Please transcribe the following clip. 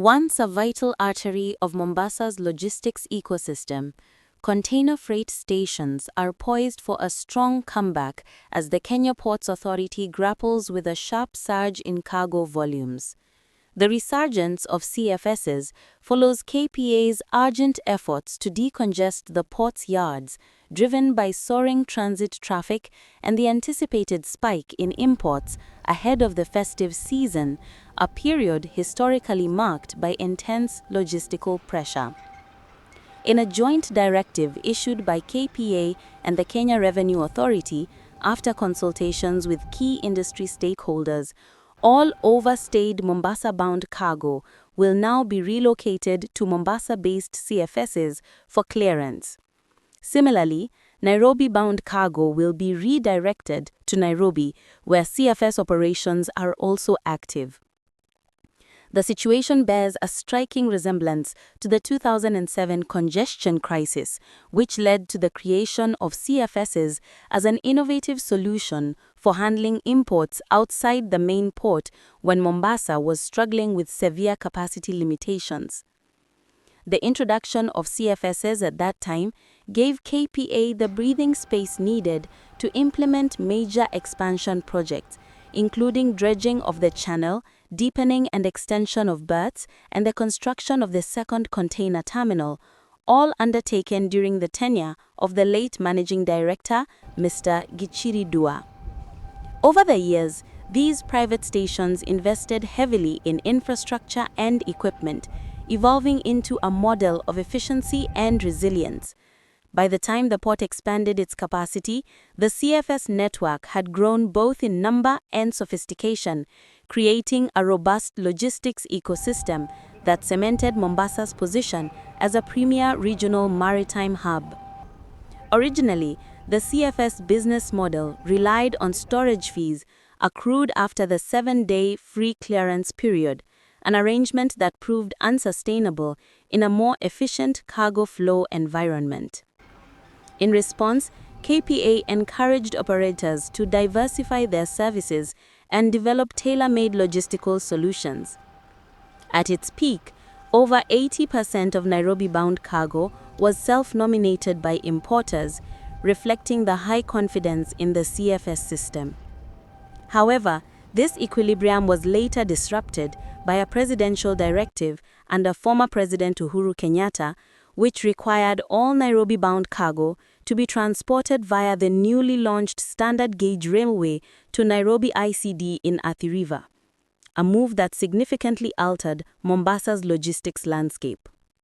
Once a vital artery of Mombasa's logistics ecosystem, container freight stations are poised for a strong comeback as the Kenya Ports Authority grapples with a sharp surge in cargo volumes. The resurgence of CFSs follows KPA's urgent efforts to decongest the port's yards, driven by soaring transit traffic and the anticipated spike in imports ahead of the festive season, a period historically marked by intense logistical pressure. In a joint directive issued by KPA and the Kenya Revenue Authority after consultations with key industry stakeholders, all overstayed Mombasa-bound cargo will now be relocated to Mombasa-based CFSs for clearance. Similarly, Nairobi-bound cargo will be redirected to Nairobi, where CFS operations are also active. The situation bears a striking resemblance to the 2007 congestion crisis, which led to the creation of CFSs as an innovative solution for handling imports outside the main port when Mombasa was struggling with severe capacity limitations. The introduction of CFSs at that time gave KPA the breathing space needed to implement major expansion projects, including dredging of the channel, deepening and extension of berths, and the construction of the second container terminal, all undertaken during the tenure of the late Managing Director, Mr. Gichiri Dua. Over the years, these private stations invested heavily in infrastructure and equipment, evolving into a model of efficiency and resilience. By the time the port expanded its capacity, the CFS network had grown both in number and sophistication, creating a robust logistics ecosystem that cemented Mombasa's position as a premier regional maritime hub. Originally, the CFS business model relied on storage fees accrued after the 7-day free clearance period, an arrangement that proved unsustainable in a more efficient cargo flow environment. In response, KPA encouraged operators to diversify their services and develop tailor-made logistical solutions. At its peak, over 80% of Nairobi-bound cargo was self-nominated by importers, reflecting the high confidence in the CFS system. However, this equilibrium was later disrupted by a presidential directive under former President Uhuru Kenyatta, which required all Nairobi-bound cargo to be transported via the newly launched standard gauge railway to Nairobi ICD in Athi River, a move that significantly altered Mombasa's logistics landscape.